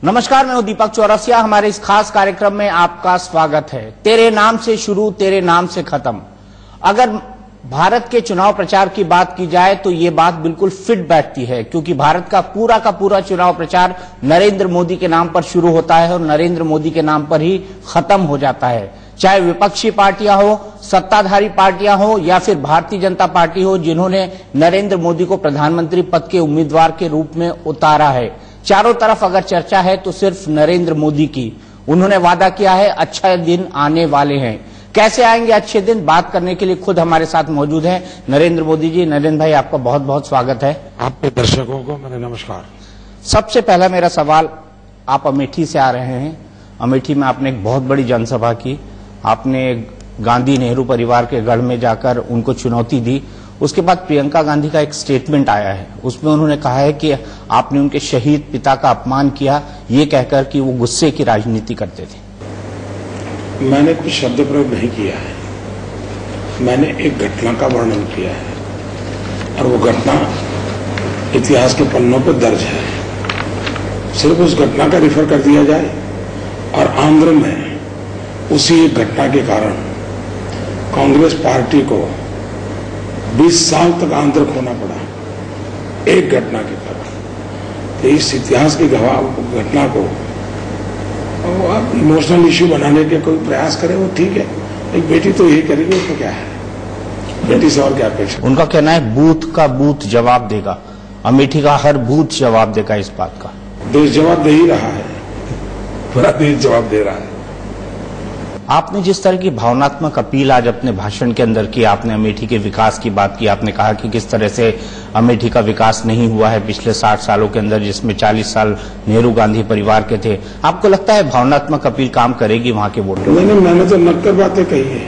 नमस्कार, मैं हूं दीपक चौरसिया। हमारे इस खास कार्यक्रम में आपका स्वागत है। तेरे नाम से शुरू, तेरे नाम से खत्म। अगर भारत के चुनाव प्रचार की बात की जाए तो ये बात बिल्कुल फिट बैठती है, क्योंकि भारत का पूरा चुनाव प्रचार नरेंद्र मोदी के नाम पर शुरू होता है और नरेंद्र मोदी के नाम पर ही खत्म हो जाता है। चाहे विपक्षी पार्टियां हो, सत्ताधारी पार्टियां हो या फिर भारतीय जनता पार्टी हो, जिन्होंने नरेंद्र मोदी को प्रधानमंत्री पद के उम्मीदवार के रूप में उतारा है। चारों तरफ अगर चर्चा है तो सिर्फ नरेंद्र मोदी की। उन्होंने वादा किया है अच्छे दिन आने वाले हैं। कैसे आएंगे अच्छे दिन, बात करने के लिए खुद हमारे साथ मौजूद हैं नरेंद्र मोदी जी। नरेंद्र भाई, आपका बहुत बहुत स्वागत है। आपके दर्शकों को मेरा नमस्कार। सबसे पहला मेरा सवाल, आप अमेठी से आ रहे हैं। अमेठी में आपने एक बहुत बड़ी जनसभा की। आपने गांधी नेहरू परिवार के गढ़ में जाकर उनको चुनौती दी। उसके बाद प्रियंका गांधी का एक स्टेटमेंट आया है, उसमें उन्होंने कहा है कि आपने उनके शहीद पिता का अपमान किया, ये कहकर कि वो गुस्से की राजनीति करते थे। मैंने कुछ शब्द प्रयोग नहीं किया है, मैंने एक घटना का वर्णन किया है और वो घटना इतिहास के पन्नों पर दर्ज है। सिर्फ उस घटना का रिफर कर दिया जाए और आंध्र में उसी एक घटना के कारण कांग्रेस पार्टी को 20 साल तक आंध्र खोना पड़ा, एक घटना के कारण। तो इस इतिहास की घटना को आप इमोशनल इश्यू बनाने के कोई प्रयास करें, वो ठीक है। एक बेटी तो यही करेगी, उसको क्या है, बेटी से और क्या अपेक्षा। उनका कहना है बूथ का बूथ जवाब देगा, अमेठी का हर बूथ जवाब देगा इस बात का। देश जवाब दे ही रहा है, पूरा देश जवाब दे रहा है। आपने जिस तरह की भावनात्मक अपील आज अपने भाषण के अंदर की, आपने अमेठी के विकास की बात की। आपने कहा कि किस तरह से अमेठी का विकास नहीं हुआ है पिछले 60 सालों के अंदर, जिसमें 40 साल नेहरू गांधी परिवार के थे। आपको लगता है भावनात्मक अपील काम करेगी वहां के वोटरों? मैंने तो नक्कर बातें कही है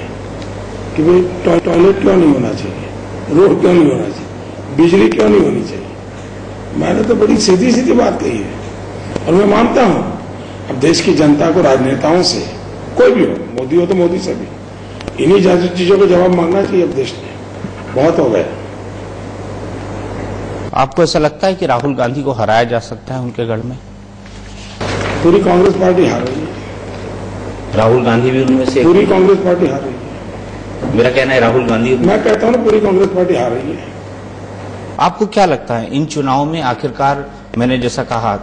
कि भाई टॉयलेट क्यों नहीं होना चाहिए, रोड क्यों नहीं होना चाहिए, बिजली क्यों नहीं होनी चाहिए। मैंने तो बड़ी सीधी सीधी बात कही है और मैं मानता हूं अब देश की जनता को राजनेताओं से, कोई भी हो, मोदी हो तो मोदी से भी, इन्हीं चीजों को जवाब मांगना चाहिए। अब देश ने बहुत हो गया। आपको ऐसा लगता है कि राहुल गांधी को हराया जा सकता है उनके गढ़ में? पूरी कांग्रेस पार्टी हार रही है। राहुल गांधी भी उनमें से? पूरी कांग्रेस पार्टी हार रही है। मेरा कहना है राहुल गांधी। मैं कहता हूं ना, पूरी कांग्रेस पार्टी हार रही है। आपको क्या लगता है इन चुनाव में आखिरकार, मैंने जैसा कहा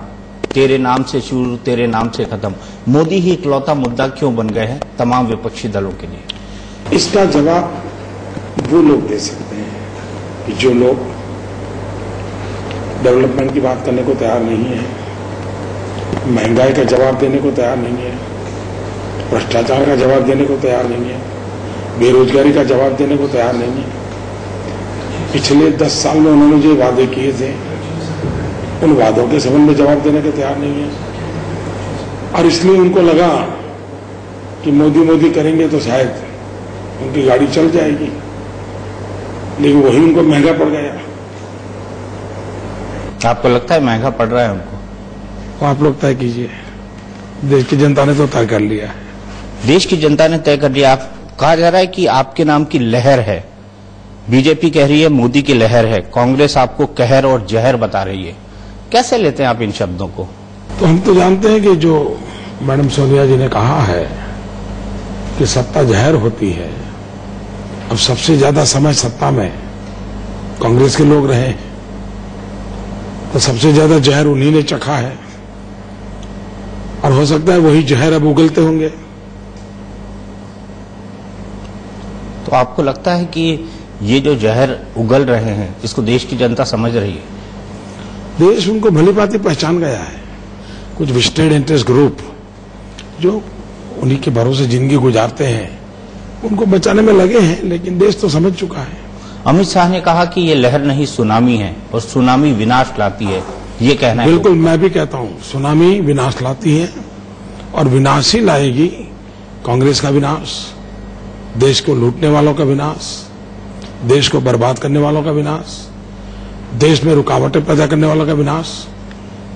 तेरे नाम से शुरू, तेरे नाम से खत्म, मोदी ही इकलौता मुद्दा क्यों बन गए हैं तमाम विपक्षी दलों के लिए? इसका जवाब वो लोग दे सकते हैं कि जो लोग डेवलपमेंट की बात करने को तैयार नहीं है, महंगाई का जवाब देने को तैयार नहीं है, भ्रष्टाचार का जवाब देने को तैयार नहीं है, बेरोजगारी का जवाब देने को तैयार नहीं है। पिछले 10 साल में उन्होंने जो वादे किए थे, उन वादों के संबंध में जवाब देने के तैयार नहीं है। और इसलिए उनको लगा कि मोदी मोदी करेंगे तो शायद उनकी गाड़ी चल जाएगी, लेकिन वही उनको महंगा पड़ गया। आपको लगता है महंगा पड़ रहा है उनको? तो आप लोग तय कीजिए, देश की जनता ने तो तय कर लिया है। देश की जनता ने तय कर लिया। आप कहा जा रहा है कि आपके नाम की लहर है, बीजेपी कह रही है मोदी की लहर है, कांग्रेस आपको कहर और जहर बता रही है। कैसे लेते हैं आप इन शब्दों को? तो हम तो जानते हैं कि जो मैडम सोनिया जी ने कहा है कि सत्ता जहर होती है, अब सबसे ज्यादा समय सत्ता में कांग्रेस के लोग रहे, तो सबसे ज्यादा जहर उन्हीं ने चखा है और हो सकता है वही जहर अब उगलते होंगे। तो आपको लगता है कि ये जो जहर उगल रहे हैं इसको देश की जनता समझ रही है? देश उनको भली भांति पहचान गया है। कुछ वेस्टेड इंटरेस्ट ग्रुप जो उन्हीं के भरोसे जिंदगी गुजारते हैं, उनको बचाने में लगे हैं, लेकिन देश तो समझ चुका है। अमित शाह ने कहा कि ये लहर नहीं सुनामी है और सुनामी विनाश लाती है, ये कहना है? बिल्कुल, मैं भी कहता हूं सुनामी विनाश लाती है और विनाश ही लाएगी। कांग्रेस का विनाश, देश को लूटने वालों का विनाश, देश को बर्बाद करने वालों का विनाश, देश में रुकावटें पैदा करने वालों का विनाश।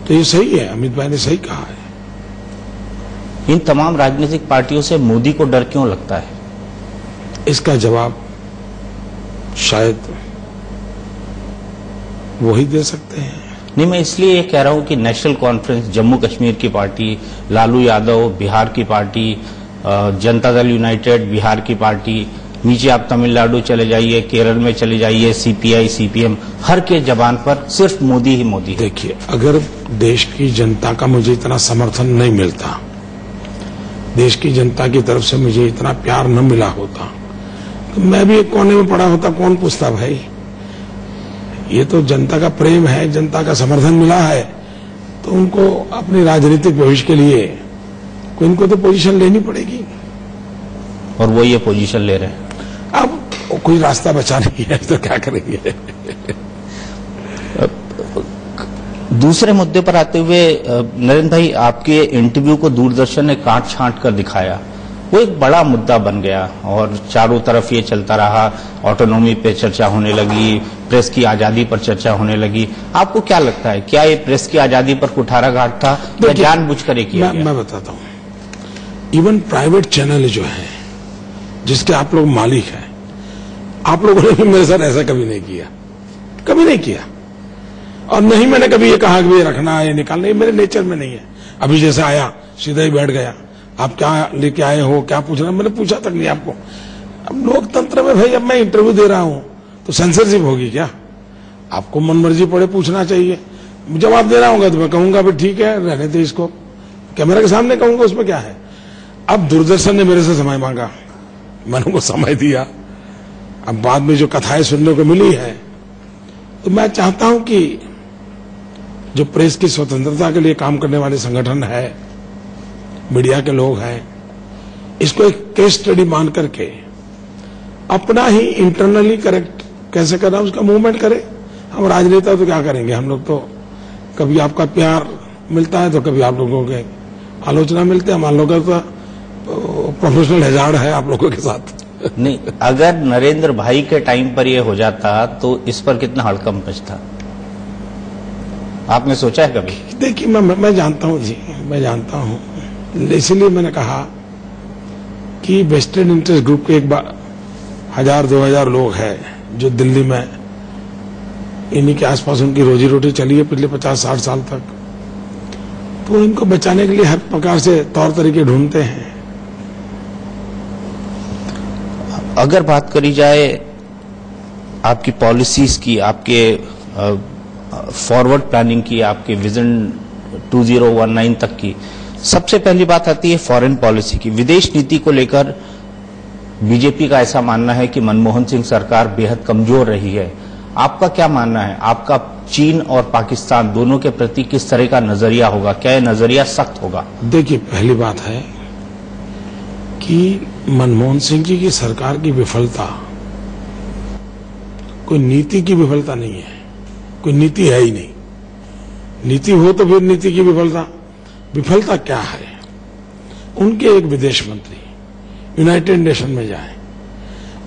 तो ये सही है, अमित भाई ने सही कहा है। इन तमाम राजनीतिक पार्टियों से मोदी को डर क्यों लगता है? इसका जवाब शायद वो ही दे सकते हैं। नहीं, मैं इसलिए ये कह रहा हूं कि नेशनल कॉन्फ्रेंस, जम्मू कश्मीर की पार्टी, लालू यादव बिहार की पार्टी, जनता दल यूनाइटेड बिहार की पार्टी, नीचे आप तमिलनाडु चले जाइए, केरल में चले जाइए, सीपीआई, सीपीएम, हर के जबान पर सिर्फ मोदी ही मोदी। देखिए, अगर देश की जनता का मुझे इतना समर्थन नहीं मिलता, देश की जनता की तरफ से मुझे इतना प्यार न मिला होता, तो मैं भी एक कोने में पड़ा होता। कौन पूछता भाई? ये तो जनता का प्रेम है, जनता का समर्थन मिला है, तो उनको अपनी राजनीतिक भविष्य के लिए इनको तो पोजीशन लेनी पड़ेगी, और वो ये पोजीशन ले रहे हैं। अब कोई रास्ता बचा नहीं है तो क्या करेंगे। दूसरे मुद्दे पर आते हुए नरेंद्र भाई, आपके इंटरव्यू को दूरदर्शन ने काट छांट कर दिखाया, वो एक बड़ा मुद्दा बन गया और चारों तरफ ये चलता रहा। ऑटोनॉमी पे चर्चा होने लगी, प्रेस की आजादी पर चर्चा होने लगी। आपको क्या लगता है, क्या ये प्रेस की आजादी पर कुठारा घाट था या जानबूझकर ये किया गया? मैं बताता हूं, इवन प्राइवेट चैनल जो है जिसके आप लोग मालिक हैं, आप लोगों ने भी मेरे साथ ऐसा कभी नहीं किया, कभी नहीं किया। और नहीं मैंने कभी ये कहा कि ये रखना है, ये निकालना, ये मेरे नेचर में नहीं है। अभी जैसे आया सीधा ही बैठ गया, आप क्या लेके आए हो, क्या पूछ रहे हैं, मैंने पूछा तक नहीं आपको। अब लोकतंत्र में भाई, अब मैं इंटरव्यू दे रहा हूं तो सेंसरशिप होगी क्या? आपको मन मर्जी पड़े पूछना चाहिए। जवाब देना होगा तो मैं कहूंगा भाई ठीक है, रहने दे इसको, कैमरा के सामने कहूंगा, उसमें क्या है। अब दूरदर्शन ने मेरे से समय मांगा, मैंने उनको समय दिया। अब बाद में जो कथाएं सुनने को मिली है, तो मैं चाहता हूं कि जो प्रेस की स्वतंत्रता के लिए काम करने वाले संगठन है, मीडिया के लोग हैं, इसको एक केस स्टडी मान करके अपना ही इंटरनली करेक्ट कैसे करना उसका मूवमेंट करे। हम राजनेता तो क्या करेंगे, हम लोग तो कभी आपका प्यार मिलता है तो कभी आप लोगों के आलोचना मिलते हैं। हम लोगों का प्रोफेशनल हैजार्ड है आप लोगों के साथ। नहीं, अगर नरेंद्र भाई के टाइम पर यह हो जाता तो इस पर कितना हड़कंप मचता, आपने सोचा है कभी? देखिए, मैं जानता हूं जी, मैं जानता हूं, इसलिए मैंने कहा कि वेस्टर्न इंटरेस्ट ग्रुप के एक बार 1000-2000 लोग हैं जो दिल्ली में इन्हीं के आसपास उनकी रोजी रोटी चली है पिछले 50-60 साल तक, तो इनको बचाने के लिए हर प्रकार से तौर तरीके ढूंढते हैं। अगर बात करी जाए आपकी पॉलिसीज की, आपके फॉरवर्ड प्लानिंग की, आपके विजन 2019 तक की, सबसे पहली बात आती है फॉरेन पॉलिसी की। विदेश नीति को लेकर बीजेपी का ऐसा मानना है कि मनमोहन सिंह सरकार बेहद कमजोर रही है। आपका क्या मानना है? आपका चीन और पाकिस्तान दोनों के प्रति किस तरह का नजरिया होगा? क्या यह नजरिया सख्त होगा? देखिए, पहली बात है कि मनमोहन सिंह जी की सरकार की विफलता कोई नीति की विफलता नहीं है, कोई नीति है ही नहीं। नीति हो तो फिर नीति की विफलता क्या है? उनके एक विदेश मंत्री यूनाइटेड नेशन में जाए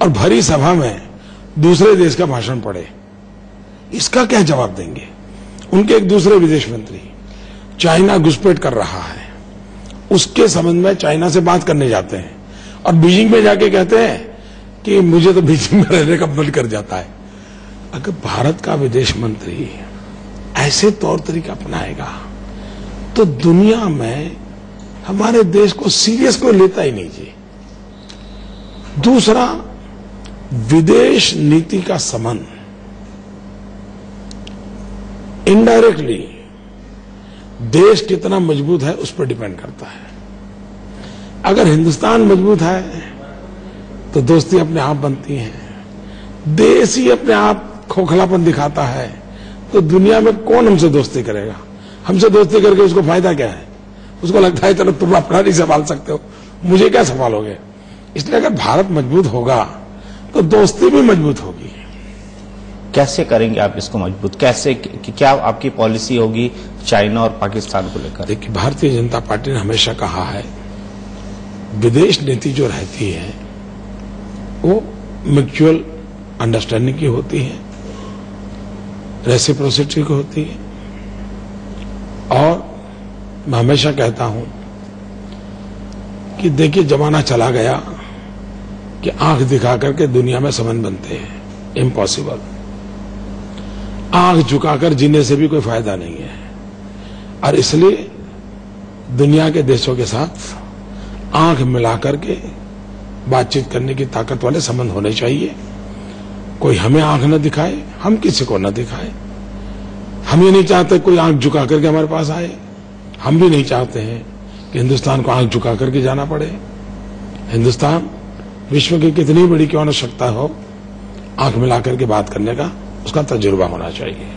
और भरी सभा में दूसरे देश का भाषण पढ़े, इसका क्या जवाब देंगे? उनके एक दूसरे विदेश मंत्री चाइना घुसपैठ कर रहा है, उसके संबंध में चाइना से बात करने जाते हैं और बीजिंग में जाके कहते हैं कि मुझे तो बीजिंग में रहने का मन कर जाता है। अगर भारत का विदेश मंत्री ऐसे तौर तरीका अपनाएगा तो दुनिया में हमारे देश को सीरियस कोई लेता ही नहीं जी। दूसरा, विदेश नीति का संबंध इनडायरेक्टली देश कितना मजबूत है उस पर डिपेंड करता है। अगर हिंदुस्तान मजबूत है तो दोस्ती अपने आप बनती है। देश ही अपने आप खोखलापन दिखाता है तो दुनिया में कौन हमसे दोस्ती करेगा? हमसे दोस्ती करके उसको फायदा क्या है? उसको लगता है चलो तुम अपना नहीं संभाल सकते हो, मुझे क्या संभालोगे? इसलिए अगर भारत मजबूत होगा तो दोस्ती भी मजबूत होगी। कैसे करेंगे आप इसको मजबूत? कैसे, क्या आपकी पॉलिसी होगी चाइना और पाकिस्तान को लेकर? देखिए, भारतीय जनता पार्टी ने हमेशा कहा है विदेश नीति जो रहती है वो म्यूचुअल अंडरस्टैंडिंग की होती है, रेसिप्रोसिटी की होती है। और मैं हमेशा कहता हूं कि देखिए, जमाना चला गया कि आंख दिखा करके दुनिया में संबंध बनते हैं, इम्पॉसिबल। आंख झुकाकर जीने से भी कोई फायदा नहीं है। और इसलिए दुनिया के देशों के साथ आंख मिलाकर के बातचीत करने की ताकत वाले संबंध होने चाहिए। कोई हमें आंख न दिखाए, हम किसी को न दिखाए। हम ये नहीं चाहते कोई आंख झुका करके हमारे पास आए। हम भी नहीं चाहते हैं कि हिंदुस्तान को आंख झुका करके जाना पड़े। हिंदुस्तान विश्व की कितनी बड़ी क्यों न शक्ति हो, आंख मिलाकर के बात करने का उसका तजुर्बा होना चाहिए।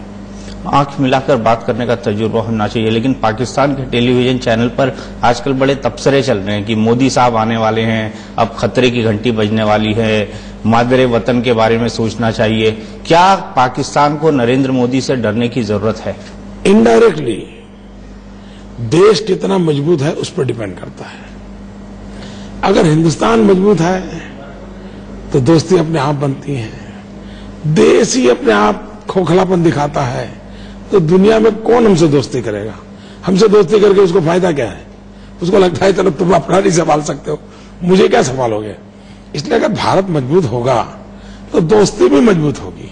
आंख मिलाकर बात करने का तजुर्बा होना चाहिए। लेकिन पाकिस्तान के टेलीविजन चैनल पर आजकल बड़े तबसरे चल रहे हैं कि मोदी साहब आने वाले हैं, अब खतरे की घंटी बजने वाली है, मादरे वतन के बारे में सोचना चाहिए। क्या पाकिस्तान को नरेंद्र मोदी से डरने की जरूरत है? इनडायरेक्टली देश कितना मजबूत है उस पर डिपेंड करता है। अगर हिंदुस्तान मजबूत है तो दोस्ती अपने आप बनती है। देश ही अपने आप खोखलापन दिखाता है तो दुनिया में कौन हमसे दोस्ती करेगा? हमसे दोस्ती करके उसको फायदा क्या है? उसको लगता है चलो तुम अपना नहीं संभाल सकते हो, मुझे क्या संभालोगे? इसलिए अगर भारत मजबूत होगा तो दोस्ती भी मजबूत होगी।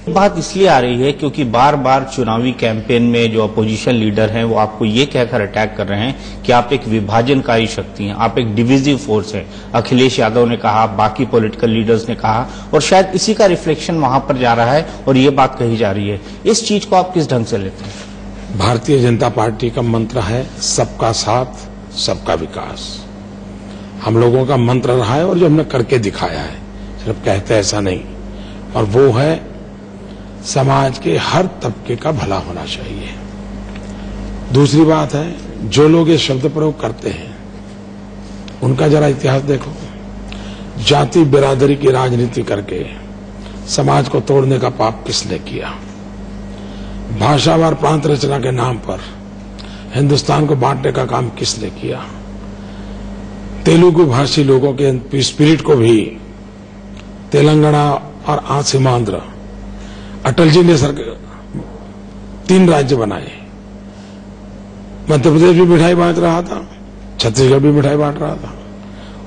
बात इसलिए आ रही है क्योंकि बार बार चुनावी कैंपेन में जो अपोजिशन लीडर हैं वो आपको ये कहकर अटैक कर रहे हैं कि आप एक विभाजनकारी शक्ति हैं, आप एक डिविजिव फोर्स हैं। अखिलेश यादव ने कहा, बाकी पॉलिटिकल लीडर्स ने कहा, और शायद इसी का रिफ्लेक्शन वहां पर जा रहा है और ये बात कही जा रही है। इस चीज को आप किस ढंग से लेते हैं? भारतीय जनता पार्टी का मंत्र है सबका साथ सबका विकास। हम लोगों का मंत्र रहा है और जो हमने करके दिखाया है, सिर्फ कहते ऐसा नहीं। और वो है समाज के हर तबके का भला होना चाहिए। दूसरी बात है, जो लोग ये शब्द प्रयोग करते हैं उनका जरा इतिहास देखो। जाति बिरादरी की राजनीति करके समाज को तोड़ने का पाप किसने किया? भाषावार प्रांत रचना के नाम पर हिंदुस्तान को बांटने का काम किसने किया? तेलुगु भाषी लोगों के स्पिरिट को भी तेलंगाना और सीमांध्र, अटल जी ने 3 राज्य बनाए। मध्य प्रदेश भी मिठाई बांट रहा था, छत्तीसगढ़ भी मिठाई बांट रहा था,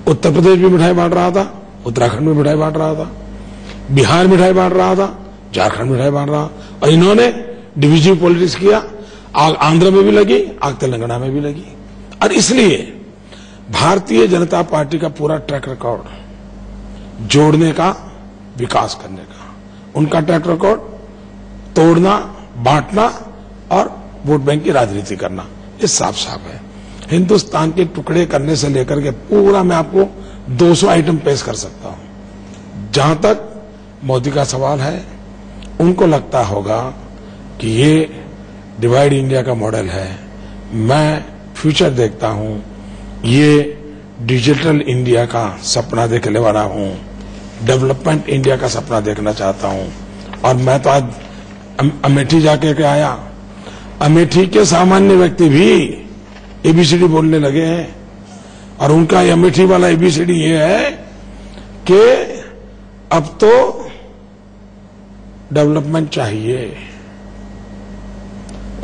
उत्तर प्रदेश भी मिठाई बांट रहा था, उत्तराखंड में मिठाई बांट रहा था, बिहार मिठाई बांट रहा था, झारखंड मिठाई बांट रहा। और इन्होंने डिविजिव पॉलिटिक्स किया। आग आंध्र में भी लगी, आग तेलंगाना में भी लगी। और इसलिए भारतीय जनता पार्टी का पूरा ट्रैक रिकॉर्ड जोड़ने का, विकास करने का, उनका ट्रैक रिकॉर्ड तोड़ना, बांटना और वोट बैंक की राजनीति करना, ये साफ साफ है। हिंदुस्तान के टुकड़े करने से लेकर के पूरा मैं आपको 200 आइटम पेश कर सकता हूं। जहां तक मोदी का सवाल है, उनको लगता होगा कि ये डिवाइड इंडिया का मॉडल है। मैं फ्यूचर देखता हूं, ये डिजिटल इंडिया का सपना देखने वाला हूं, डेवलपमेंट इंडिया का सपना देखना चाहता हूं। और मैं तो आज अमेठी जाके आया, अमेठी के सामान्य व्यक्ति भी एबीसीडी बोलने लगे हैं। और उनका अमेठी वाला एबीसीडी ये है कि अब तो डेवलपमेंट चाहिए।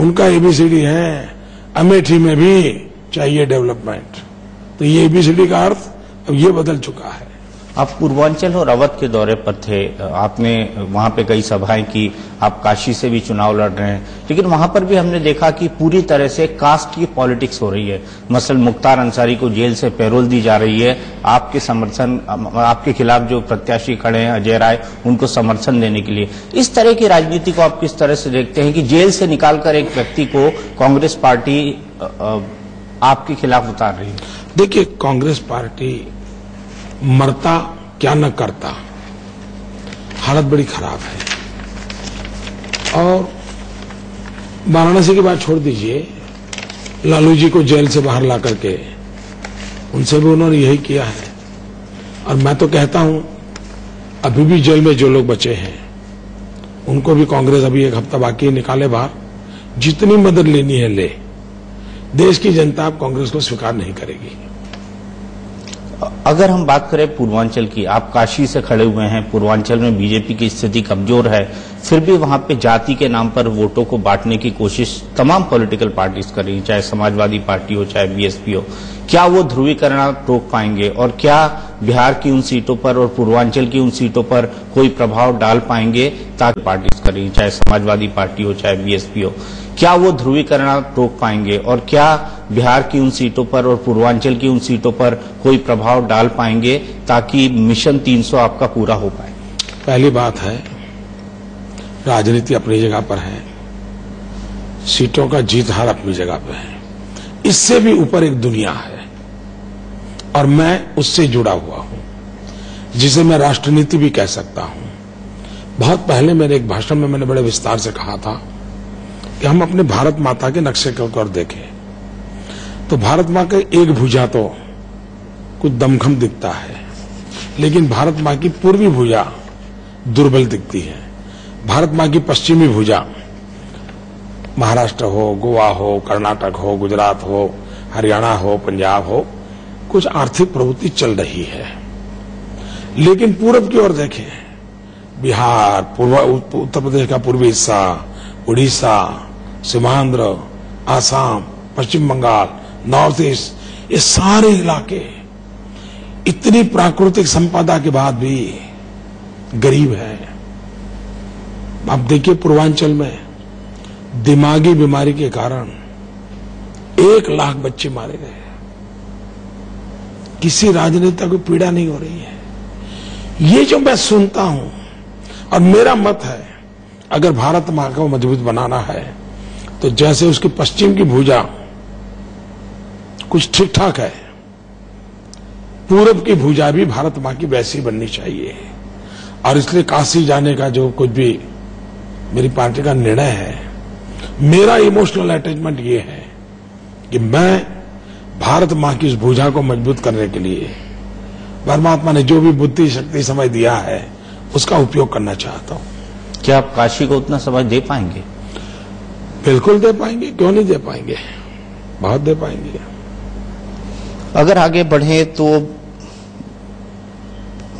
उनका एबीसीडी है अमेठी में भी चाहिए डेवलपमेंट। तो ये एबीसीडी का अर्थ अब ये बदल चुका है। आप पूर्वांचल और अवध के दौरे पर थे, आपने वहां पे कई सभाएं की, आप काशी से भी चुनाव लड़ रहे हैं, लेकिन वहां पर भी हमने देखा कि पूरी तरह से कास्ट की पॉलिटिक्स हो रही है। मसलन मुख्तार अंसारी को जेल से पैरोल दी जा रही है, आपके समर्थन, आपके खिलाफ जो प्रत्याशी खड़े हैं अजय राय, उनको समर्थन देने के लिए। इस तरह की राजनीति को आप किस तरह से देखते हैं कि जेल से निकालकर एक व्यक्ति को कांग्रेस पार्टी आपके खिलाफ उतार रही है? देखिए, कांग्रेस पार्टी मरता क्या न करता, हालत बड़ी खराब है। और वाराणसी की बात छोड़ दीजिए, लालू जी को जेल से बाहर ला करके उनसे भी उन्होंने यही किया है। और मैं तो कहता हूं, अभी भी जेल में जो लोग बचे हैं उनको भी कांग्रेस अभी 1 हफ्ता बाकी है, निकाले बाहर, जितनी मदद लेनी है ले। देश की जनता अब कांग्रेस को स्वीकार नहीं करेगी। अगर हम बात करें पूर्वांचल की, आप काशी से खड़े हुए हैं, पूर्वांचल में बीजेपी की स्थिति कमजोर है, फिर भी वहां पे जाति के नाम पर वोटों को बांटने की कोशिश तमाम पॉलिटिकल पार्टीज कर रही हैं, चाहे समाजवादी पार्टी हो चाहे बीएसपी हो। क्या वो ध्रुवीकरण रोक पाएंगे और क्या बिहार की उन सीटों पर और पूर्वांचल की उन सीटों पर कोई प्रभाव डाल पाएंगे ताकि पार्टीज कर रही हैं, चाहे समाजवादी पार्टी हो चाहे बीएसपी हो। क्या वो ध्रुवीकरण रोक पाएंगे और क्या बिहार की उन सीटों पर और पूर्वांचल की उन सीटों पर कोई प्रभाव डाल पाएंगे ताकि मिशन 300 आपका पूरा हो पाए? पहली बात है, राजनीति अपनी जगह पर है, सीटों का जीत हार अपनी जगह पर है, इससे भी ऊपर एक दुनिया है और मैं उससे जुड़ा हुआ हूं, जिसे मैं राष्ट्रनीति भी कह सकता हूं। बहुत पहले मेरे एक भाषण में मैंने बड़े विस्तार से कहा था कि हम अपने भारत माता के नक्शे को कर देखें तो भारत मां के एक भुजा तो कुछ दमखम दिखता है, लेकिन भारत मां की पूर्वी भुजा दुर्बल दिखती है। भारत मां की पश्चिमी भुजा, महाराष्ट्र हो, गोवा हो, कर्नाटक हो, गुजरात हो, हरियाणा हो, पंजाब हो, कुछ आर्थिक प्रवृत्ति चल रही है। लेकिन पूरब की ओर देखें, बिहार, उत्तर प्रदेश का पूर्वी हिस्सा, उड़ीसा, सीमांध्र, आसाम, पश्चिम बंगाल, नॉर्थ ईस्ट, ये सारे इलाके इतनी प्राकृतिक संपदा के बाद भी गरीब है। आप देखिए पूर्वांचल में दिमागी बीमारी के कारण 1 लाख बच्चे मारे गए, किसी राजनेता को पीड़ा नहीं हो रही है। ये जो मैं सुनता हूं और मेरा मत है, अगर भारत मां को मजबूत बनाना है तो जैसे उसकी पश्चिम की भुजा कुछ ठीक ठाक है, पूरब की भुजा भी भारत मां की वैसी बननी चाहिए। और इसलिए काशी जाने का जो कुछ भी मेरी पार्टी का निर्णय है, मेरा इमोशनल अटैचमेंट ये है कि मैं भारत मां की उस भुजा को मजबूत करने के लिए परमात्मा ने जो भी बुद्धि शक्ति समय दिया है उसका उपयोग करना चाहता हूं। क्या आप काशी को उतना समय दे पाएंगे? बिल्कुल दे पाएंगे, क्यों नहीं दे पाएंगे, बहुत दे पाएंगे। अगर आगे बढ़े तो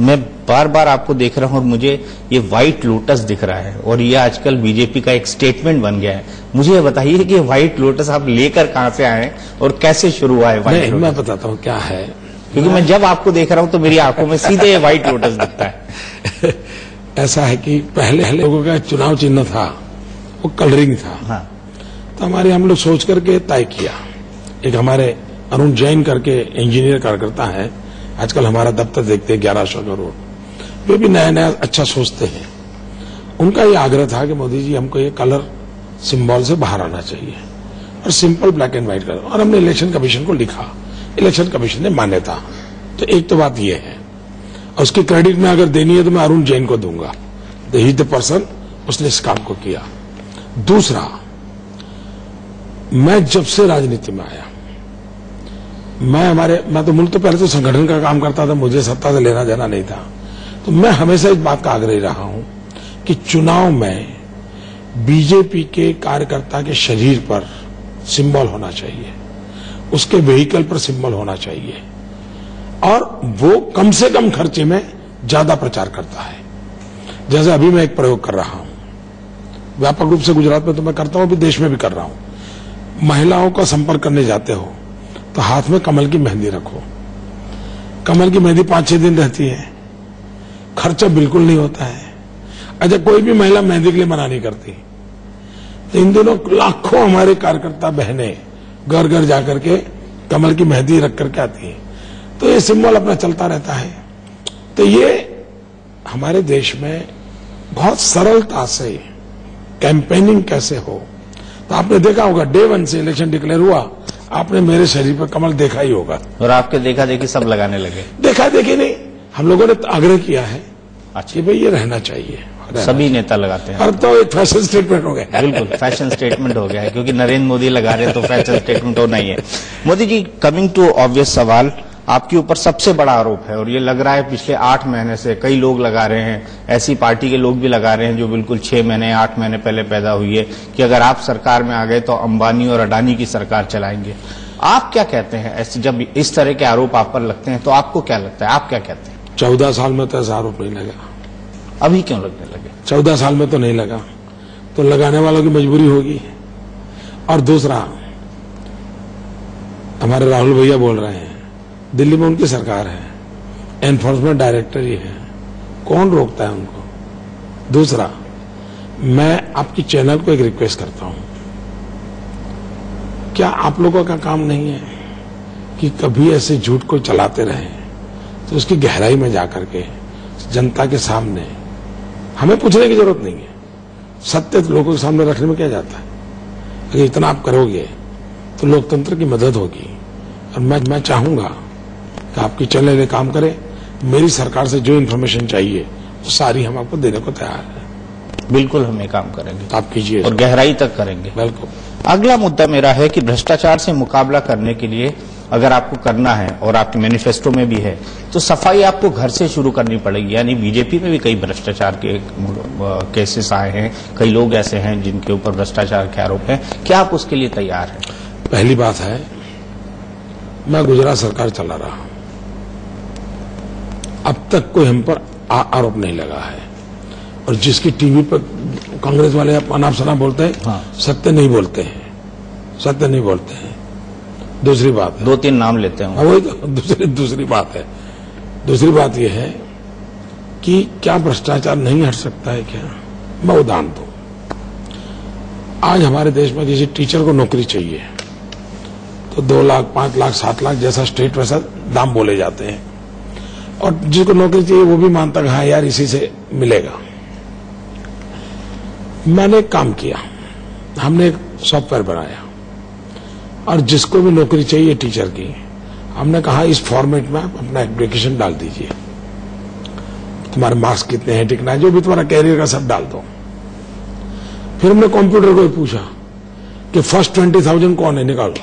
मैं बार बार आपको देख रहा हूं और मुझे ये व्हाइट लोटस दिख रहा है और ये आजकल बीजेपी का एक स्टेटमेंट बन गया है। मुझे ये बताइए कि व्हाइट लोटस आप लेकर कहां से आए और कैसे शुरू हुआ है? मैं बताता हूं क्या है, क्योंकि मैं जब आपको देख रहा हूं तो मेरी आंखों में सीधे व्हाइट लोटस दिखता है। ऐसा है कि पहले लोगों का चुनाव चिन्ह था वो कलरिंग था। हाँ। तो हम लोग सोच करके तय किया। एक हमारे अरुण जैन करके इंजीनियर कार्यकर्ता है, आजकल हमारा दफ्तर देखते हैं 1100 करोड़, वे भी नया नया अच्छा सोचते हैं। उनका ये आग्रह था कि मोदी जी हमको ये कलर सिंबल से बाहर आना चाहिए और simple black and white colour. और हमने इलेक्शन कमीशन को लिखा, इलेक्शन कमीशन ने मान्यता। तो एक तो बात ये है, और उसकी क्रेडिट में अगर देनी है तो मैं अरुण जैन को दूंगा, ही इज द पर्सन, उसने इस काम को किया। दूसरा, मैं जब से राजनीति में आया, मैं तो मुल्क तो पहले तो संगठन का काम करता था, मुझे सत्ता से लेना देना नहीं था। तो मैं हमेशा इस बात का आग्रही रहा हूं कि चुनाव में बीजेपी के कार्यकर्ता के शरीर पर सिंबल होना चाहिए, उसके व्हीकल पर सिंबल होना चाहिए और वो कम से कम खर्चे में ज्यादा प्रचार करता है। जैसे अभी मैं एक प्रयोग कर रहा हूं, व्यापक रूप से गुजरात में तो मैं करता हूं, अभी देश में भी कर रहा हूं। महिलाओं का संपर्क करने जाते हो तो हाथ में कमल की मेहंदी रखो। कमल की मेहंदी 5-6 दिन रहती है, खर्चा बिल्कुल नहीं होता है। अच्छा, कोई भी महिला मेहंदी के लिए मना नहीं करती। तो इन दिनों लाखों हमारे कार्यकर्ता बहनें घर घर जाकर के कमल की मेहंदी रख करके आती है। तो ये सिंबल अपना चलता रहता है। तो ये हमारे देश में बहुत सरलता से कैंपेनिंग कैसे हो, तो आपने देखा होगा डे 1 से इलेक्शन डिक्लेयर हुआ, आपने मेरे शरीर पर कमल देखा ही होगा और आपके देखा देखी सब लगाने लगे। देखा देखी नहीं, हम लोगों ने आग्रह किया है कि भाई ये रहना चाहिए। सभी नेता लगाते हैं। अब तो एक फैशन स्टेटमेंट हो गया। बिल्कुल फैशन स्टेटमेंट हो गया है, क्योंकि नरेंद्र मोदी लगा रहे हैं तो फैशन स्टेटमेंट होना ही है। Modi ji, coming too obvious सवाल, आपके ऊपर सबसे बड़ा आरोप है और ये लग रहा है पिछले 8 महीने से कई लोग लगा रहे हैं, ऐसी पार्टी के लोग भी लगा रहे हैं जो बिल्कुल 6 महीने 8 महीने पहले पैदा हुई है, कि अगर आप सरकार में आ गए तो अंबानी और अडानी की सरकार चलाएंगे। आप क्या कहते हैं ऐसे, जब इस तरह के आरोप आप पर लगते हैं तो आपको क्या लगता है, आप क्या कहते हैं? 14 साल में तो ऐसा आरोप नहीं लगा। अभी क्यों लगने लगे? 14 साल में तो नहीं लगा, तो लगाने वालों की मजबूरी होगी। और दूसरा, हमारे राहुल भैया बोल रहे हैं दिल्ली में उनकी सरकार है, एनफोर्समेंट डायरेक्टर ही है, कौन रोकता है उनको? दूसरा, मैं आपकी चैनल को एक रिक्वेस्ट करता हूं, क्या आप लोगों का काम नहीं है कि कभी ऐसे झूठ को चलाते रहे तो उसकी गहराई में जाकर के जनता के सामने हमें पूछने की जरूरत नहीं है, सत्य लोगों के सामने रखने में क्या जाता है? अगर इतना आप करोगे तो लोकतंत्र की मदद होगी। और मैं चाहूंगा कि आपकी चैनल ये काम करे, मेरी सरकार से जो इन्फॉर्मेशन चाहिए वो सारी हम आपको देने को तैयार है। बिल्कुल हम ये काम करेंगे, आप कीजिए और गहराई तक करेंगे। बिल्कुल। अगला मुद्दा मेरा है कि भ्रष्टाचार से मुकाबला करने के लिए अगर आपको करना है, और आपके मैनिफेस्टो में भी है, तो सफाई आपको घर से शुरू करनी पड़ेगी। यानी बीजेपी में भी कई भ्रष्टाचार के केसेस आए हैं, कई लोग ऐसे हैं जिनके ऊपर भ्रष्टाचार के आरोप हैं। क्या आप उसके लिए तैयार हैं? पहली बात है, मैं गुजरात सरकार चला रहा हूं, अब तक कोई हम पर आरोप नहीं लगा है। और जिसकी टीवी पर कांग्रेस वाले अनाप शनाप बोलते हैं, हाँ, सत्य नहीं बोलते हैं, सत्य नहीं बोलते हैं। दूसरी बात है, 2-3 नाम लेते हैं वही तो दूसरी बात है। दूसरी बात यह है कि क्या भ्रष्टाचार नहीं हट सकता है क्या? मैं उदाहरण दूं, आज हमारे देश में किसी टीचर को नौकरी चाहिए तो 2 लाख, 5 लाख, 7 लाख जैसा स्टेट वैसा दाम बोले जाते हैं, और जिसको नौकरी चाहिए वो भी मानता है हाँ यार इसी से मिलेगा। मैंने एक काम किया, हमने एक सॉफ्टवेयर बनाया, और जिसको भी नौकरी चाहिए टीचर की, हमने कहा इस फॉर्मेट में आप अपना एप्लीकेशन डाल दीजिए, तुम्हारे मार्क्स कितने हैं, टिकना जो भी तुम्हारा कैरियर का सब डाल दो। फिर हमने कंप्यूटर को पूछा कि फर्स्ट 20,000 कौन है, निकालो।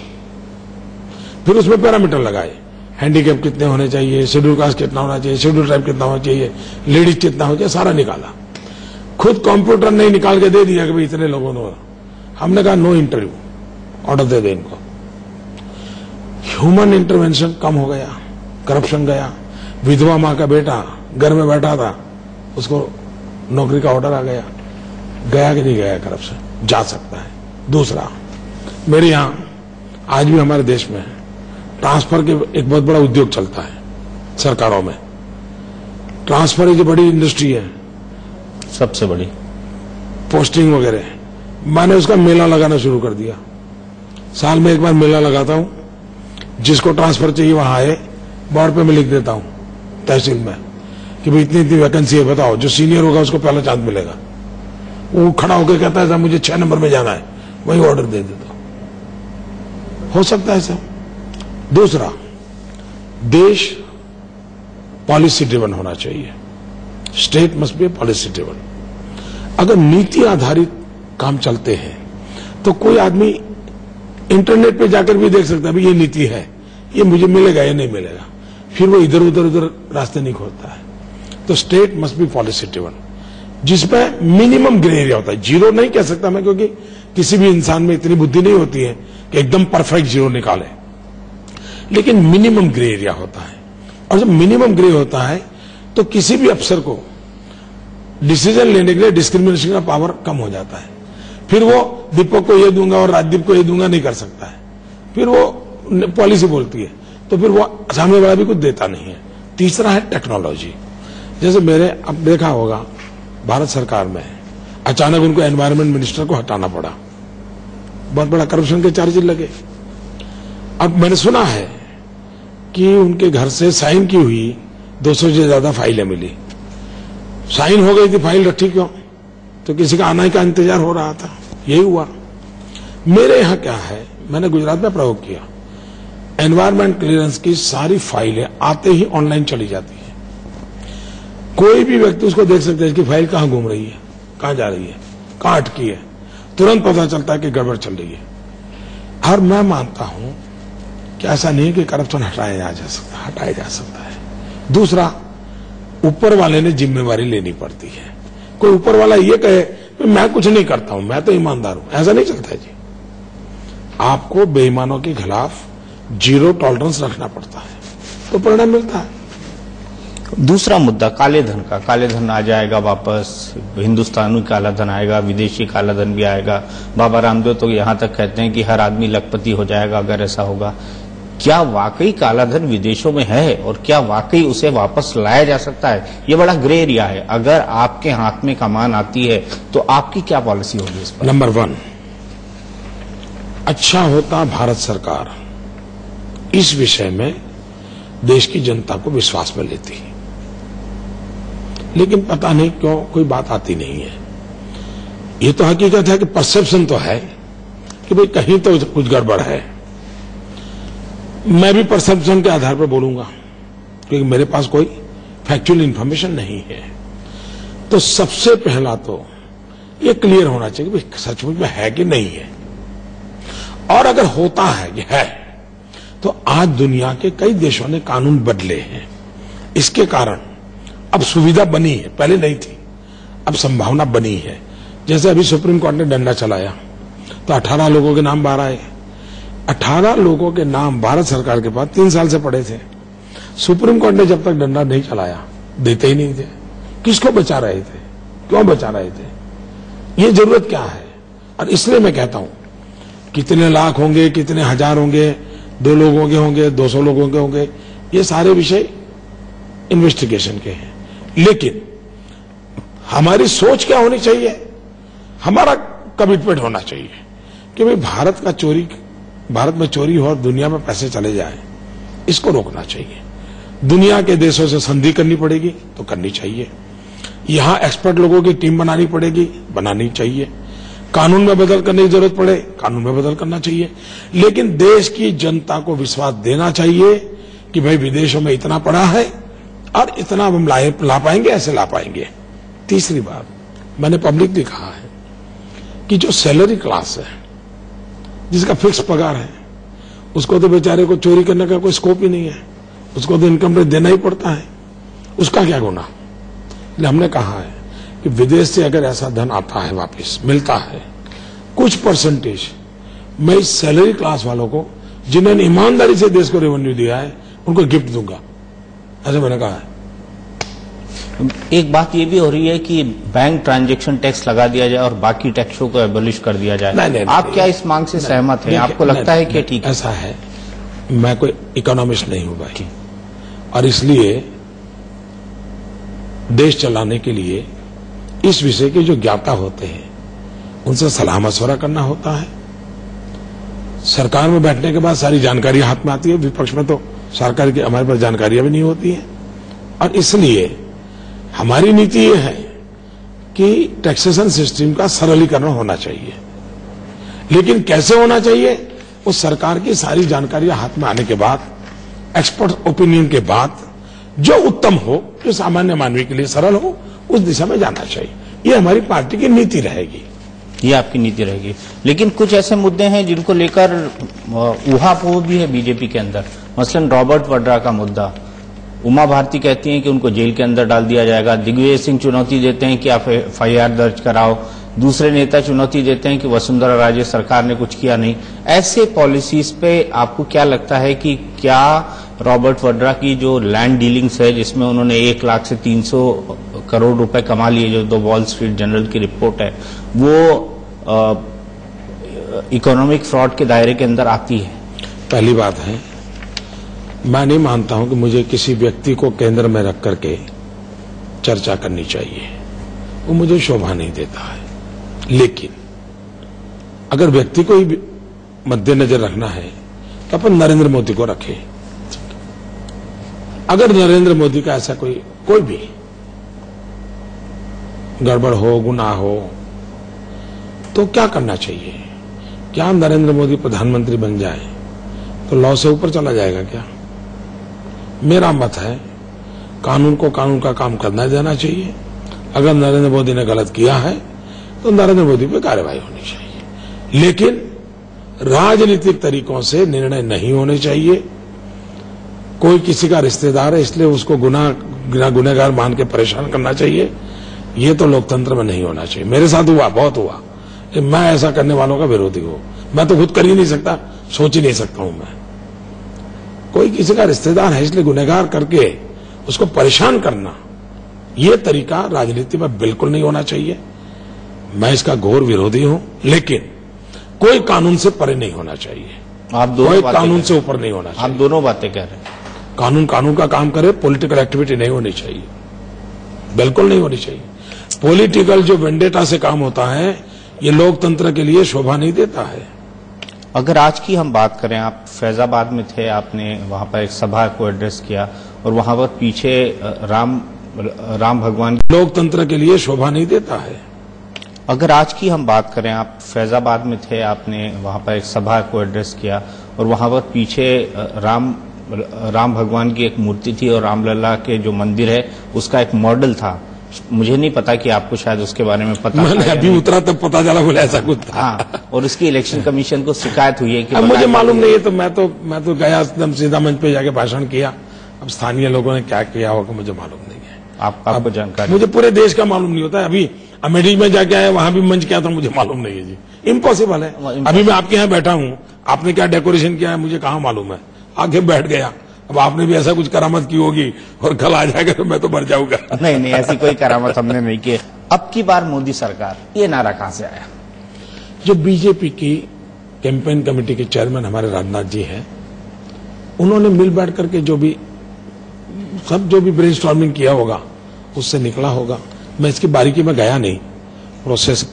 फिर उसमें पैरामीटर लगाए, हैंडीकैप कितने होने चाहिए, शेड्यूल कास्ट कितना होना चाहिए, शेड्यूल ट्राइब कितना होना चाहिए, लेडीज कितना होना चाहिए, सारा निकाला। खुद कंप्यूटर नहीं निकाल के दे दिया कि भाई इतने लोगों ने। हमने कहा नो इंटरव्यू, ऑर्डर दे दे इनको। ह्यूमन इंटरवेंशन कम हो गया, करप्शन गया। विधवा मां का बेटा घर में बैठा था, उसको नौकरी का ऑर्डर आ गया। गया कि नहीं गया करप्शन? जा सकता है। दूसरा, मेरे यहां आज भी हमारे देश में ट्रांसफर के एक बहुत बड़ा उद्योग चलता है सरकारों में। ट्रांसफर एक बड़ी इंडस्ट्री है, सबसे बड़ी, पोस्टिंग वगैरह। मैंने उसका मेला लगाना शुरू कर दिया। साल में एक बार मेला लगाता हूं, जिसको ट्रांसफर चाहिए वहां आए, बोर्ड पे मैं लिख देता हूं तहसील में कि भाई इतनी इतनी वैकेंसी है, बताओ। जो सीनियर होगा उसको पहला चांस मिलेगा। वो खड़ा होकर कहता है मुझे 6 नंबर में जाना है, वही ऑर्डर दे देता हूं। हो सकता है सर। दूसरा, देश पॉलिसी ड्रिवन होना चाहिए। State must be policy driven. अगर नीति आधारित काम चलते हैं तो कोई आदमी इंटरनेट पे जाकर भी देख सकता है भी ये नीति है, ये मुझे मिलेगा या नहीं मिलेगा, फिर वो इधर उधर रास्ते नहीं खोलता है। तो state must be policy driven, जिसमें मिनिमम ग्रे एरिया होता है। जीरो नहीं कह सकता मैं, क्योंकि किसी भी इंसान में इतनी बुद्धि नहीं होती है कि एकदम परफेक्ट जीरो निकाले, लेकिन मिनिमम ग्रे एरिया होता है। और जब मिनिमम ग्रे होता है तो किसी भी अफसर को डिसीजन लेने के लिए डिस्क्रिमिनेशन का पावर कम हो जाता है। फिर वो दीपक को ये दूंगा और राजदीप को ये दूंगा नहीं कर सकता है। फिर वो पॉलिसी बोलती है तो फिर वो सामने वाला भी कुछ देता नहीं है। तीसरा है टेक्नोलॉजी। जैसे मेरे अब देखा होगा भारत सरकार में अचानक उनको एनवायरमेंट मिनिस्टर को हटाना पड़ा, बहुत बड़ा करप्शन के चार्जेस लगे। अब मैंने सुना है कि उनके घर से साइन की हुई 200 से ज्यादा फाइलें मिली। साइन हो गई थी, फाइल रखी क्यों? तो किसी का आने का इंतजार हो रहा था, यही हुआ। मेरे यहां क्या है, मैंने गुजरात में प्रयोग किया, एनवायरमेंट क्लियरेंस की सारी फाइलें आते ही ऑनलाइन चली जाती है। कोई भी व्यक्ति उसको देख सकता है कि फाइल कहां घूम रही है, कहां जा रही है, कहां अटकी है, तुरंत पता चलता है कि गड़बड़ चल रही है। और मैं मानता हूं कि ऐसा नहीं कि करप्शन हटाया जा सकता है। दूसरा, ऊपर वाले ने जिम्मेवारी लेनी पड़ती है। कोई ऊपर वाला ये कहे मैं कुछ नहीं करता हूं, मैं तो ईमानदार हूं, ऐसा नहीं चलता है जी। आपको बेईमानों के खिलाफ जीरो टॉलरेंस रखना पड़ता है, तो परिणाम मिलता है। दूसरा मुद्दा काले धन का, काले धन आ जाएगा वापस, हिंदुस्तानी काला धन आएगा, विदेशी काला धन भी आएगा। बाबा रामदेव तो यहां तक कहते हैं कि हर आदमी लखपति हो जाएगा अगर ऐसा होगा। क्या वाकई काला धन विदेशों में है और क्या वाकई उसे वापस लाया जा सकता है? ये बड़ा ग्रे एरिया है। अगर आपके हाथ में कमान आती है तो आपकी क्या पॉलिसी होगी इस पर? नंबर 1, अच्छा होता भारत सरकार इस विषय में देश की जनता को विश्वास में लेती, लेकिन पता नहीं क्यों कोई बात आती नहीं है। ये तो हकीकत है कि परसेप्शन तो है कि भाई कहीं तो कुछ गड़बड़ है। मैं भी परसेप्शन के आधार पर बोलूंगा क्योंकि मेरे पास कोई फैक्चुअल इंफॉर्मेशन नहीं है। तो सबसे पहला तो ये क्लियर होना चाहिए कि भाई सचमुच में है कि नहीं है, और अगर होता है कि है तो आज दुनिया के कई देशों ने कानून बदले हैं। इसके कारण अब सुविधा बनी है, पहले नहीं थी, अब संभावना बनी है। जैसे अभी सुप्रीम कोर्ट ने डंडा चलाया तो 18 लोगों के नाम बाहर आए। 18 लोगों के नाम भारत सरकार के पास 3 साल से पड़े थे। सुप्रीम कोर्ट ने जब तक डंडा नहीं चलाया देते ही नहीं थे। किसको बचा रहे थे, क्यों बचा रहे थे, ये जरूरत क्या है? और इसलिए मैं कहता हूं कितने लाख होंगे, कितने हजार होंगे, 2 लोगों के होंगे, 200 लोगों के होंगे, ये सारे विषय इन्वेस्टिगेशन के हैं। लेकिन हमारी सोच क्या होनी चाहिए, हमारा कमिटमेंट होना चाहिए कि भाई भारत में चोरी हो और दुनिया में पैसे चले जाए, इसको रोकना चाहिए। दुनिया के देशों से संधि करनी पड़ेगी तो करनी चाहिए, यहां एक्सपर्ट लोगों की टीम बनानी पड़ेगी, बनानी चाहिए। कानून में बदल करने की जरूरत पड़े, कानून में बदल करना चाहिए। लेकिन देश की जनता को विश्वास देना चाहिए कि भाई विदेशों में इतना पड़ा है और इतना हम ला पाएंगे, ऐसे ला पाएंगे। तीसरी बात, मैंने पब्लिकली कहा है कि जो सैलरी क्लास है, जिसका फिक्स पगार है, उसको तो बेचारे को चोरी करने का कोई स्कोप ही नहीं है, उसको तो इनकम टैक्स देना ही पड़ता है, उसका क्या गुनाह? इसलिए हमने कहा है कि विदेश से अगर ऐसा धन आता है, वापस मिलता है, कुछ परसेंटेज मैं इस सैलरी क्लास वालों को जिन्होंने ईमानदारी से देश को रेवेन्यू दिया है उनको गिफ्ट दूंगा, ऐसा मैंने कहा है। एक बात ये भी हो रही है कि बैंक ट्रांजैक्शन टैक्स लगा दिया जाए और बाकी टैक्सों को एबॉलिश कर दिया जाए। नहीं, आप क्या इस मांग से सहमत हैं? आपको लगता है कि ठीक? ऐसा है, मैं कोई इकोनॉमिस्ट नहीं हूं भाई, और इसलिए देश चलाने के लिए इस विषय के जो ज्ञाता होते हैं उनसे सलाह मशवरा करना होता है। सरकार में बैठने के बाद सारी जानकारी हाथ में आती है, विपक्ष में तो सरकार की हमारे पास जानकारियां भी नहीं होती है। और इसलिए हमारी नीति ये है कि टैक्सेशन सिस्टम का सरलीकरण होना चाहिए, लेकिन कैसे होना चाहिए, उस सरकार की सारी जानकारियां हाथ में आने के बाद, एक्सपर्ट ओपिनियन के बाद, जो उत्तम हो, जो सामान्य मानवी के लिए सरल हो, उस दिशा में जाना चाहिए। ये हमारी पार्टी की नीति रहेगी, ये आपकी नीति रहेगी। लेकिन कुछ ऐसे मुद्दे हैं जिनको लेकर ऊहापोह भी है बीजेपी के अंदर, मसलन रॉबर्ट वड्रा का मुद्दा। उमा भारती कहती हैं कि उनको जेल के अंदर डाल दिया जाएगा, दिग्विजय सिंह चुनौती देते हैं कि आप FIR दर्ज कराओ, दूसरे नेता चुनौती देते हैं कि वसुंधरा राजे सरकार ने कुछ किया नहीं। ऐसे पॉलिसीज पे आपको क्या लगता है कि क्या रॉबर्ट वड्रा की जो लैंड डीलिंग्स है, जिसमें उन्होंने 1 लाख से 300 करोड़ रुपए कमा लिए, जो द वॉल स्ट्रीट जर्नल की रिपोर्ट है, वो इकोनॉमिक फ्रॉड के दायरे के अंदर आती है? पहली बात है, मैं नहीं मानता हूं कि मुझे किसी व्यक्ति को केंद्र में रख करके चर्चा करनी चाहिए, वो मुझे शोभा नहीं देता है। लेकिन अगर व्यक्ति को ही मद्देनजर रखना है तो अपन नरेंद्र मोदी को रखें। अगर नरेंद्र मोदी का ऐसा कोई भी गड़बड़ हो, गुनाह हो, तो क्या करना चाहिए? क्या नरेंद्र मोदी प्रधानमंत्री बन जाए तो लॉ से ऊपर चला जाएगा क्या? मेरा मत है कानून को कानून का काम करना देना चाहिए। अगर नरेंद्र मोदी ने गलत किया है तो नरेंद्र मोदी पे कार्रवाई होनी चाहिए, लेकिन राजनीतिक तरीकों से निर्णय नहीं होने चाहिए। कोई किसी का रिश्तेदार है इसलिए उसको गुनहगार मान के परेशान करना चाहिए, ये तो लोकतंत्र में नहीं होना चाहिए। मेरे साथ हुआ, बहुत हुआ, मैं ऐसा करने वालों का विरोधी हूं। मैं तो खुद कर ही नहीं सकता, सोच ही नहीं सकता हूं मैं। कोई किसी का रिश्तेदार है इसलिए गुनहगार करके उसको परेशान करना, यह तरीका राजनीति में बिल्कुल नहीं होना चाहिए। मैं इसका घोर विरोधी हूं, लेकिन कोई कानून से परे नहीं होना चाहिए। आप दोनों कोई कानून से ऊपर नहीं होना चाहिए। आप दोनों बातें कह रहे हैं। कानून का काम करे, पॉलिटिकल एक्टिविटी नहीं होनी चाहिए, बिल्कुल नहीं होनी चाहिए। पॉलिटिकल जो वेंडेटा से काम होता है, ये लोकतंत्र के लिए शोभा नहीं देता है। अगर आज की हम बात करें, आप फैजाबाद में थे, आपने वहां पर एक सभा को एड्रेस किया और वहां पर पीछे राम भगवान लोकतंत्र के लिए शोभा नहीं देता है। अगर आज की हम बात करें, आप फैजाबाद में थे, आपने वहां पर एक सभा को एड्रेस किया और वहां पर पीछे राम भगवान की एक मूर्ति थी और रामलला के जो मंदिर है उसका एक मॉडल था। मुझे नहीं पता कि आपको शायद उसके बारे में पता मैंने अभी उतरा तब पता चला, बोला ऐसा कुछ था। हाँ, और इसकी इलेक्शन कमीशन को शिकायत हुई है कि मुझे मालूम नहीं है, तो मैं तो गया एकदम सीधा मंच पे जाके भाषण किया। अब स्थानीय लोगों ने क्या किया होगा मुझे मालूम नहीं है। आपको जानकारी? मुझे पूरे देश का मालूम नहीं होता है। अभी अमेठी में जाके आया, वहां भी मंच किया था, मुझे मालूम नहीं है जी, इम्पॉसिबल है। अभी मैं आपके यहाँ बैठा हूँ, आपने क्या डेकोरेशन किया है मुझे कहाँ मालूम है, आगे बैठ गया। अब आपने भी ऐसा कुछ करामत की होगी और कल आ जाएगा तो मैं तो मर जाऊंगा। नहीं, ऐसी कोई करामत हमने नहीं की। अब की बार मोदी सरकार, ये नारा कहां से आया? जो बीजेपी की कैंपेन कमेटी के चेयरमैन हमारे राजनाथ जी हैं, उन्होंने मिल बैठ करके जो भी ब्रेनस्टॉर्मिंग किया होगा उससे निकला होगा। मैं इसकी बारीकी में गया नहीं, प्रोसेस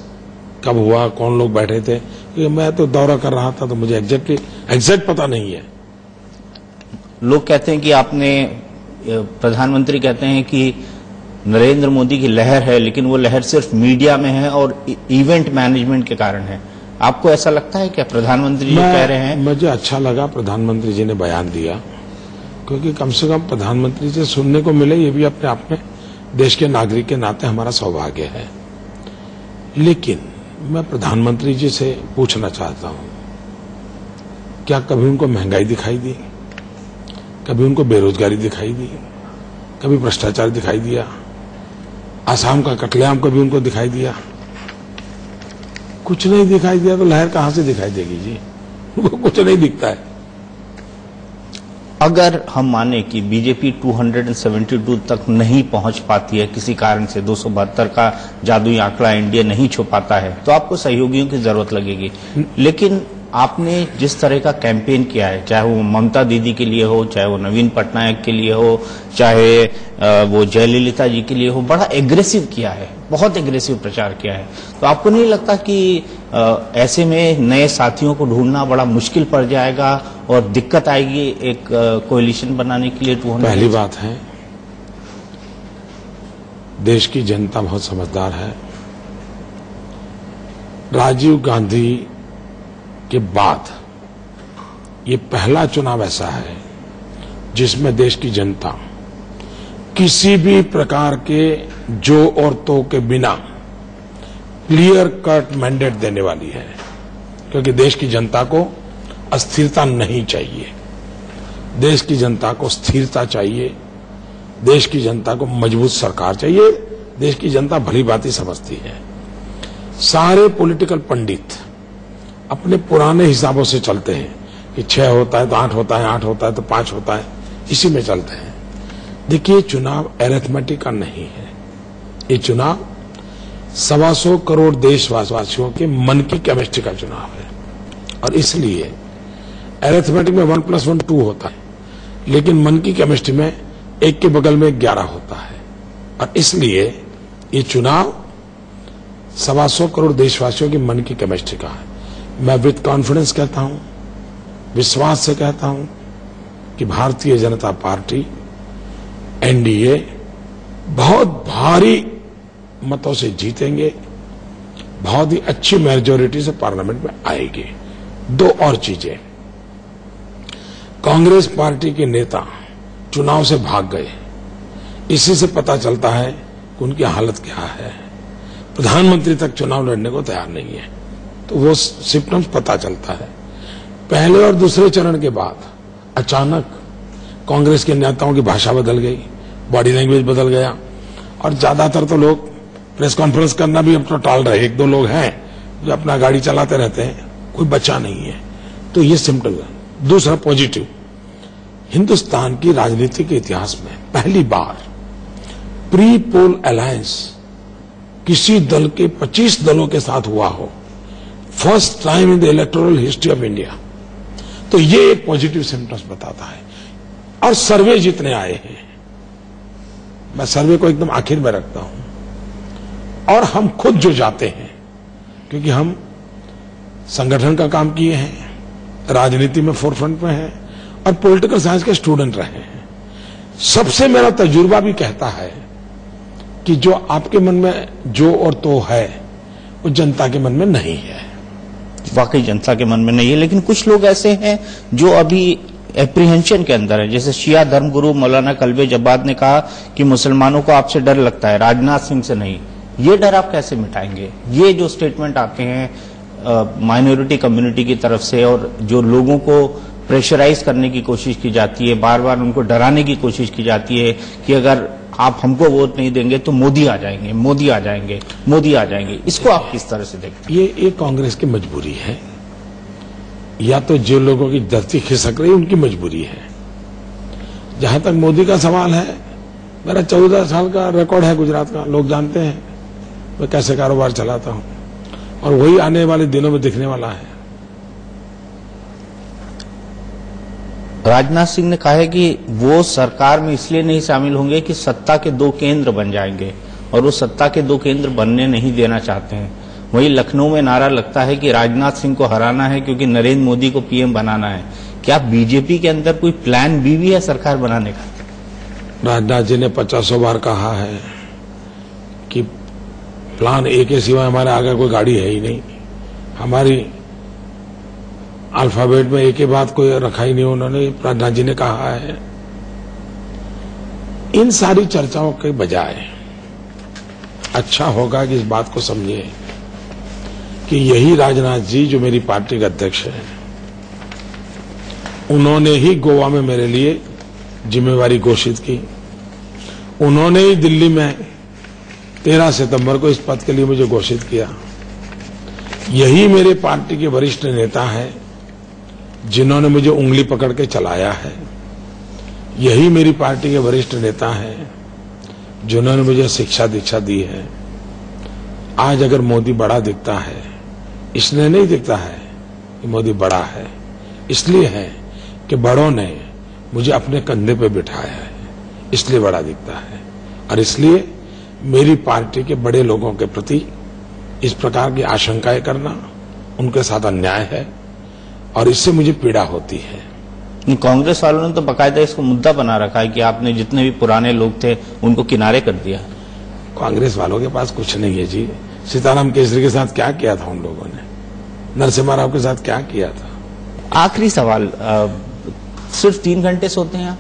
कब हुआ, कौन लोग बैठे थे, मैं तो दौरा कर रहा था तो मुझे एग्जैक्ट पता नहीं है। लोग कहते हैं कि प्रधानमंत्री कहते हैं कि नरेंद्र मोदी की लहर है, लेकिन वो लहर सिर्फ मीडिया में है और इवेंट मैनेजमेंट के कारण है। आपको ऐसा लगता है क्या प्रधानमंत्री जी कह रहे हैं? मुझे अच्छा लगा प्रधानमंत्री जी ने बयान दिया, क्योंकि कम से कम प्रधानमंत्री से सुनने को मिले, ये भी अपने आप में देश के नागरिक के नाते हमारा सौभाग्य है। लेकिन मैं प्रधानमंत्री जी से पूछना चाहता हूं, क्या कभी उनको महंगाई दिखाई दी? कभी उनको बेरोजगारी दिखाई दी? कभी भ्रष्टाचार दिखाई दिया? आसाम का कत्लेआम कभी उनको दिखाई दिया? कुछ नहीं दिखाई दिया तो लहर कहां से दिखाई देगी जी? उनको कुछ नहीं दिखता है। अगर हम माने कि बीजेपी 272 तक नहीं पहुंच पाती है किसी कारण से, 272 का जादुई आंकड़ा इंडिया नहीं छू पाता है, तो आपको सहयोगियों की जरूरत लगेगी। लेकिन आपने जिस तरह का कैंपेन किया है, चाहे वो ममता दीदी के लिए हो, चाहे वो नवीन पटनायक के लिए हो, चाहे वो जयललिता जी के लिए हो, बड़ा एग्रेसिव किया है, बहुत एग्रेसिव प्रचार किया है। तो आपको नहीं लगता कि ऐसे में नए साथियों को ढूंढना बड़ा मुश्किल पड़ जाएगा और दिक्कत आएगी एक कोalition बनाने के लिए? पहली बात है, देश की जनता बहुत समझदार है। राजीव गांधी के बाद ये पहला चुनाव ऐसा है जिसमें देश की जनता किसी भी प्रकार के जो और तो के बिना क्लियर कट मैंडेट देने वाली है, क्योंकि देश की जनता को अस्थिरता नहीं चाहिए, देश की जनता को स्थिरता चाहिए, देश की जनता को मजबूत सरकार चाहिए। देश की जनता भली भांति समझती है। सारे पॉलिटिकल पंडित अपने पुराने हिसाबों से चलते हैं कि 6 होता है तो 8 होता है, 8 होता है तो 5 होता है, इसी में चलते हैं। देखिए, चुनाव अरिथमेटिक का नहीं है, ये चुनाव 125 करोड़ देशवासियों के मन की केमिस्ट्री का चुनाव है। और इसलिए अरिथमेटिक में 1+1 2 होता है, लेकिन मन की केमिस्ट्री में 1 के बगल में 11 होता है। और इसलिए ये चुनाव 125 करोड़ देशवासियों के मन की केमिस्ट्री का है। मैं विद कॉन्फिडेंस कहता हूं, विश्वास से कहता हूं कि भारतीय जनता पार्टी एनडीए बहुत भारी मतों से जीतेंगे, बहुत ही अच्छी मेजोरिटी से पार्लियामेंट में आएगी। 2 और चीजें, कांग्रेस पार्टी के नेता चुनाव से भाग गए, इसी से पता चलता है कि उनकी हालत क्या है। प्रधानमंत्री तक चुनाव लड़ने को तैयार नहीं है, तो वो सिम्टम्स पता चलता है। पहले और दूसरे चरण के बाद अचानक कांग्रेस के नेताओं की भाषा बदल गई, बॉडी लैंग्वेज बदल गया, और ज्यादातर तो लोग प्रेस कॉन्फ्रेंस करना भी अब तो टाल रहे। 1-2 लोग हैं जो अपना गाड़ी चलाते रहते हैं, कोई बचा नहीं है। तो ये सिम्टम है। दूसरा पॉजिटिव, हिंदुस्तान की राजनीति के इतिहास में पहली बार प्री पोल अलायंस किसी दल के 25 दलों के साथ हुआ हो, first time in the electoral history of India. तो ये एक पॉजिटिव सिम्टम्स बताता है। और सर्वे जितने आए हैं, मैं सर्वे को एकदम आखिर में रखता हूं, और हम खुद जो जाते हैं, क्योंकि हम संगठन का काम किए हैं, राजनीति में फोरफ्रंट में हैं और पॉलिटिकल साइंस के स्टूडेंट रहे हैं, सबसे मेरा तजुर्बा भी कहता है कि जो आपके मन में जो और तो है वो जनता के मन में नहीं है। वाकई जनता के मन में नहीं है, लेकिन कुछ लोग ऐसे हैं जो अभी एप्रीहेंशन के अंदर है। जैसे शिया धर्मगुरु मौलाना कल्बे जब्बाद ने कहा कि मुसलमानों को आपसे डर लगता है, राजनाथ सिंह से नहीं। ये डर आप कैसे मिटाएंगे? ये जो स्टेटमेंट आते हैं माइनॉरिटी कम्युनिटी की तरफ से, और जो लोगों को प्रेशराइज करने की कोशिश की जाती है, बार बार उनको डराने की कोशिश की जाती है कि अगर आप हमको वोट नहीं देंगे तो मोदी आ जाएंगे, मोदी आ जाएंगे, मोदी आ जाएंगे। इसको आप किस तरह से देखते हैं? ये कांग्रेस की मजबूरी है, या तो जो लोगों की धरती खिसक रही है उनकी मजबूरी है। जहां तक मोदी का सवाल है, मेरा 14 साल का रिकॉर्ड है गुजरात का, लोग जानते हैं मैं कैसे कारोबार चलाता हूं, और वही आने वाले दिनों में दिखने वाला है। राजनाथ सिंह ने कहा है कि वो सरकार में इसलिए नहीं शामिल होंगे कि सत्ता के 2 केंद्र बन जाएंगे, और वो सत्ता के 2 केंद्र बनने नहीं देना चाहते हैं। वहीं लखनऊ में नारा लगता है कि राजनाथ सिंह को हराना है क्योंकि नरेंद्र मोदी को पीएम बनाना है। क्या बीजेपी के अंदर कोई प्लान बी भी है सरकार बनाने का? राजनाथ जी ने 50 बार कहा है कि प्लान ए के सिवा हमारे आगे कोई गाड़ी है ही नहीं। हमारी अल्फाबेट में एक के बाद कोई रखा ही नहीं उन्होंने, राजनाथ जी ने कहा है। इन सारी चर्चाओं के बजाय अच्छा होगा कि इस बात को समझे कि यही राजनाथ जी जो मेरी पार्टी के अध्यक्ष हैं, उन्होंने ही गोवा में मेरे लिए जिम्मेवारी घोषित की। उन्होंने ही दिल्ली में 13 सितंबर को इस पद के लिए मुझे घोषित किया। यही मेरे पार्टी के वरिष्ठ नेता हैं जिन्होंने मुझे उंगली पकड़ के चलाया है। यही मेरी पार्टी के वरिष्ठ नेता हैं जिन्होंने मुझे शिक्षा दीक्षा दी है। आज अगर मोदी बड़ा दिखता है, इसलिए नहीं दिखता है कि मोदी बड़ा है, इसलिए है कि बड़ों ने मुझे अपने कंधे पे बिठाया है, इसलिए बड़ा दिखता है। और इसलिए मेरी पार्टी के बड़े लोगों के प्रति इस प्रकार की आशंकाएं करना उनके साथ अन्याय है, और इससे मुझे पीड़ा होती है। कांग्रेस वालों ने तो बाकायदा इसको मुद्दा बना रखा है कि आपने जितने भी पुराने लोग थे उनको किनारे कर दिया। कांग्रेस वालों के पास कुछ नहीं है जी। सीताराम केसरी के साथ क्या किया था उन लोगों ने? नरसिम्हा राव के साथ क्या किया था? आखिरी सवाल, सिर्फ 3 घंटे सोते हैं आप?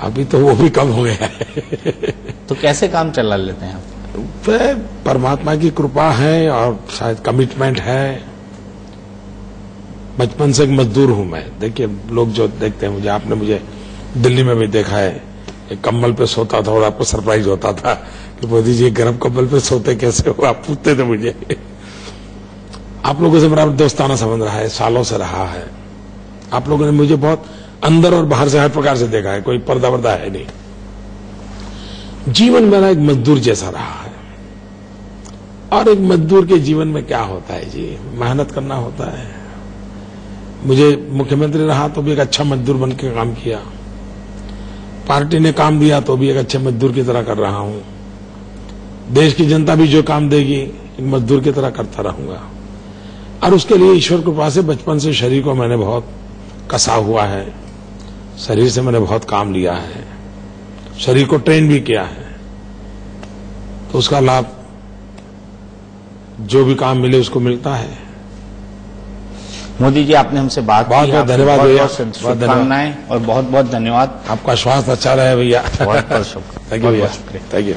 अभी तो वो भी कम हो गया है। तो कैसे काम चला लेते हैं आप? परमात्मा की कृपा है और शायद कमिटमेंट है। बचपन से एक मजदूर हूं मैं। देखिए, लोग जो देखते हैं मुझे, आपने मुझे दिल्ली में भी देखा है, एक कंबल पे सोता था और आपको सरप्राइज होता था कि मोदी जी गर्म कंबल पे सोते कैसे हो, आप पूछते थे मुझे। आप लोगों से मेरा दोस्ताना संबंध रहा है, सालों से रहा है। आप लोगों ने मुझे बहुत अंदर और बाहर से हर प्रकार से देखा है, कोई पर्दा वर्दा है नहीं। जीवन मेरा एक मजदूर जैसा रहा है, और एक मजदूर के जीवन में क्या होता है जी, मेहनत करना होता है। मुझे मुख्यमंत्री रहा तो भी एक अच्छा मजदूर बन के काम किया, पार्टी ने काम दिया तो भी एक अच्छे मजदूर की तरह कर रहा हूं, देश की जनता भी जो काम देगी एक मजदूर की तरह करता रहूंगा। और उसके लिए ईश्वर कृपा से बचपन से शरीर को मैंने बहुत कसा हुआ है, शरीर से मैंने बहुत काम लिया है, शरीर को ट्रेन भी किया है, तो उसका लाभ जो भी काम मिले उसको मिलता है। मोदी जी, आपने हमसे बात की, बहुत धन्यवाद भैया, शुभकामनाएं और बहुत बहुत धन्यवाद। आपका स्वास्थ्य अच्छा रहे भैया। बहुत बहुत शुक्रिया। थैंक यू भैया, थैंक यू।